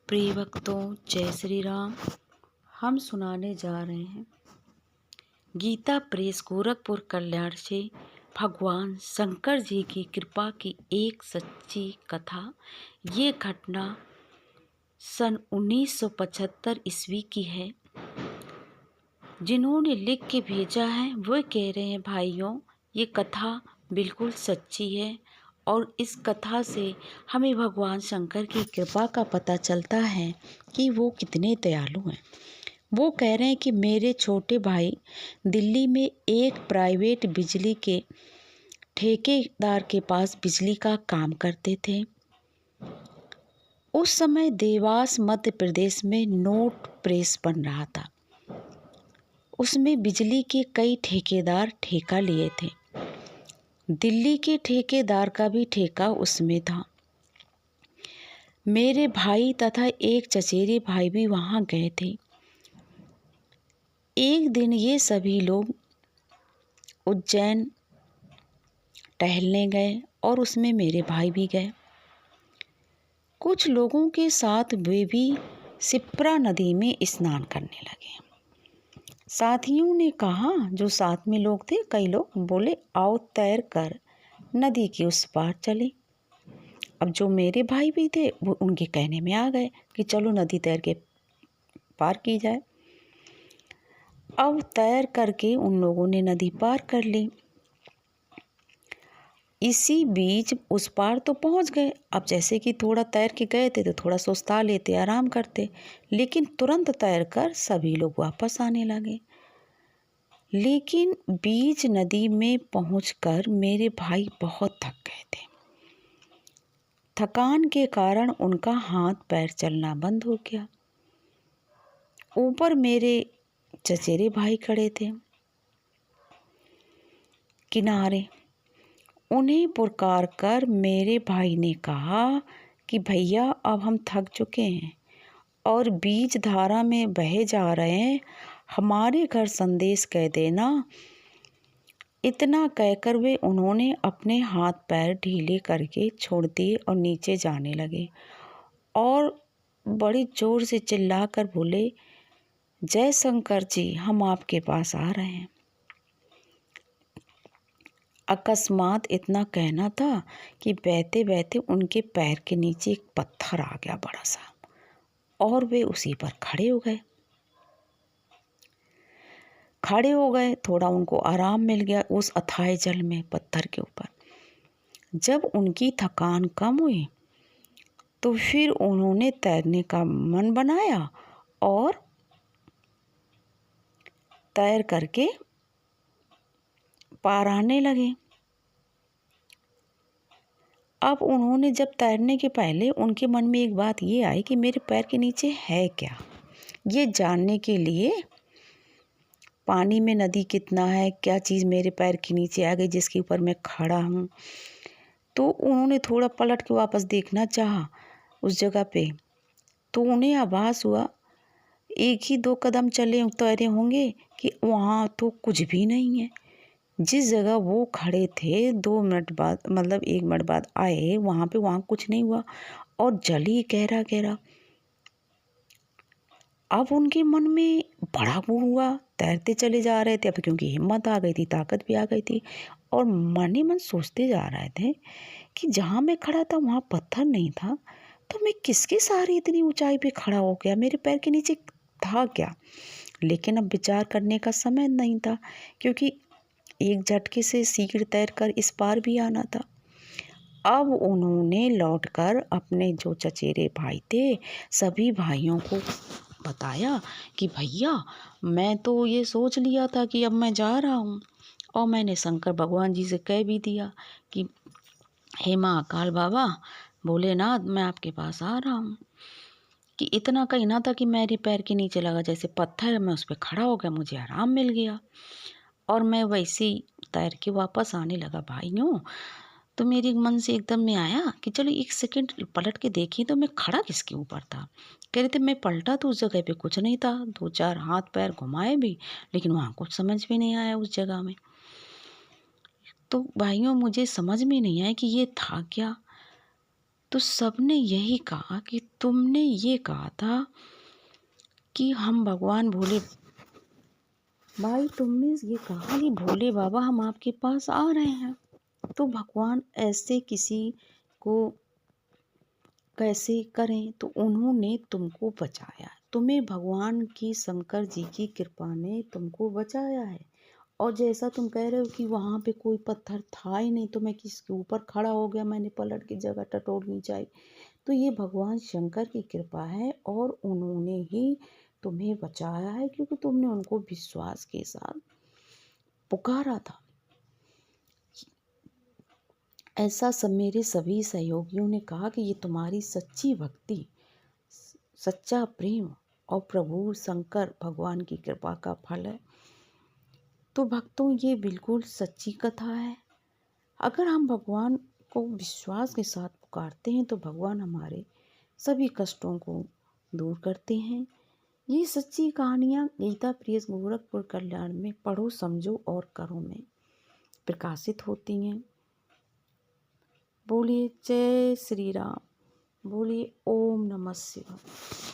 प्रिय भक्तों, जय श्री राम। हम सुनाने जा रहे हैं गीता प्रेस गोरखपुर कल्याण से भगवान शंकर जी की कृपा की एक सच्ची कथा। ये घटना सन 1975 ईस्वी की है। जिन्होंने लिख के भेजा है वो कह रहे हैं, भाइयों ये कथा बिल्कुल सच्ची है और इस कथा से हमें भगवान शंकर की कृपा का पता चलता है कि वो कितने दयालु हैं। वो कह रहे हैं कि मेरे छोटे भाई दिल्ली में एक प्राइवेट बिजली के ठेकेदार के पास बिजली का काम करते थे। उस समय देवास मध्य प्रदेश में नोट प्रेस बन रहा था। उसमें बिजली के कई ठेकेदार ठेका लिए थे। दिल्ली के ठेकेदार का भी ठेका उसमें था। मेरे भाई तथा एक चचेरे भाई भी वहाँ गए थे। एक दिन ये सभी लोग उज्जैन टहलने गए और उसमें मेरे भाई भी गए। कुछ लोगों के साथ वे भी शिप्रा नदी में स्नान करने लगे। साथियों ने कहा, जो साथ में लोग थे, कई लोग बोले आओ तैर कर नदी के उस पार चले। अब जो मेरे भाई भी थे वो उनके कहने में आ गए कि चलो नदी तैर के पार की जाए। अब तैर करके उन लोगों ने नदी पार कर ली। इसी बीच उस पार तो पहुंच गए। अब जैसे कि थोड़ा तैर के गए थे तो थोड़ा सुस्ता लेते, आराम करते, लेकिन तुरंत तैर कर सभी लोग वापस आने लगे। लेकिन बीच नदी में पहुंचकर मेरे भाई बहुत थक गए थे। थकान के कारण उनका हाथ पैर चलना बंद हो गया। ऊपर मेरे चचेरे भाई खड़े थे किनारे। उन्हें पुकार कर मेरे भाई ने कहा कि भैया अब हम थक चुके हैं और बीच धारा में बहे जा रहे हैं, हमारे घर संदेश कह देना। इतना कहकर वे उन्होंने अपने हाथ पैर ढीले करके छोड़ दिए और नीचे जाने लगे और बड़ी जोर से चिल्लाकर बोले, जय शंकर जी, हम आपके पास आ रहे हैं। अकस्मात इतना कहना था कि बहते बहते उनके पैर के नीचे एक पत्थर आ गया बड़ा सा और वे उसी पर खड़े हो गए। थोड़ा उनको आराम मिल गया उस अथाह जल में पत्थर के ऊपर। जब उनकी थकान कम हुई तो फिर उन्होंने तैरने का मन बनाया और तैर करके पार आने लगे। अब उन्होंने जब तैरने के पहले उनके मन में एक बात ये आई कि मेरे पैर के नीचे है क्या, ये जानने के लिए पानी में नदी कितना है, क्या चीज़ मेरे पैर के नीचे आ गई जिसके ऊपर मैं खड़ा हूँ। तो उन्होंने थोड़ा पलट के वापस देखना चाहा उस जगह पे, तो उन्हें आभास हुआ एक ही दो कदम चले तैरे होंगे कि वहाँ तो कुछ भी नहीं है। जिस जगह वो खड़े थे 2 मिनट बाद, मतलब 1 मिनट बाद आए वहाँ कुछ नहीं हुआ और जल ही गहरा गहरा। अब उनके मन में बड़ा वो हुआ, तैरते चले जा रहे थे अब, क्योंकि हिम्मत आ गई थी, ताकत भी आ गई थी, और मन ही मन सोचते जा रहे थे कि जहाँ मैं खड़ा था वहाँ पत्थर नहीं था, तो मैं किसके सहारे इतनी ऊंचाई पे खड़ा हो गया, मेरे पैर के नीचे था क्या। लेकिन अब विचार करने का समय नहीं था, क्योंकि एक झटके से सीढ़ी तैर कर इस पार भी आना था। अब उन्होंने लौटकर अपने जो चचेरे भाई थे सभी भाइयों को बताया कि भैया मैं तो ये सोच लिया था कि अब मैं जा रहा हूँ, और मैंने शंकर भगवान जी से कह भी दिया कि हे महाकाल बाबा भोलेनाथ, मैं आपके पास आ रहा हूँ। कि इतना कहना था कि मेरे पैर के नीचे लगा जैसे पत्थर है, मैं उस पर खड़ा हो गया, मुझे आराम मिल गया और मैं वैसे ही तैर के वापस आने लगा। भाइयों, तो मेरे मन से एकदम में आया कि चलो 1 सेकंड पलट के देखी तो मैं खड़ा किसके ऊपर था। कह रहे थे मैं पलटा तो उस जगह पे कुछ नहीं था, 2-4 हाथ पैर घुमाए भी, लेकिन वहाँ कुछ समझ में नहीं आया उस जगह में। तो भाइयों, मुझे समझ में नहीं आया कि ये था क्या। तो सबने यही कहा कि तुमने ये कहा था कि हम भगवान भोले भाई, तुमने ये कहा कि भोले बाबा हम आपके पास आ रहे हैं, तो भगवान ऐसे किसी को कैसे करें। तो उन्होंने तुमको बचाया, तुम्हें भगवान की शंकर जी की कृपा ने तुमको बचाया है। और जैसा तुम कह रहे हो कि वहाँ पे कोई पत्थर था ही नहीं, तो मैं किसके ऊपर खड़ा हो गया, मैंने पलट की जगह टटोलनी चाहिए। तो ये भगवान शंकर की कृपा है और उन्होंने ही तुम्हें बचाया है, क्योंकि तुमने उनको विश्वास के साथ पुकारा था। ऐसा सब मेरे सभी सहयोगियों ने कहा कि ये तुम्हारी सच्ची भक्ति, सच्चा प्रेम और प्रभु शंकर भगवान की कृपा का फल है। तो भक्तों, ये बिल्कुल सच्ची कथा है। अगर हम भगवान को विश्वास के साथ पुकारते हैं तो भगवान हमारे सभी कष्टों को दूर करते हैं। ये सच्ची कहानियाँ गीता प्रेस गोरखपुर कल्याण में पढ़ो, समझो और करो में प्रकाशित होती हैं। बोलिए जय श्री राम, बोलिए ओम नमः शिवाय।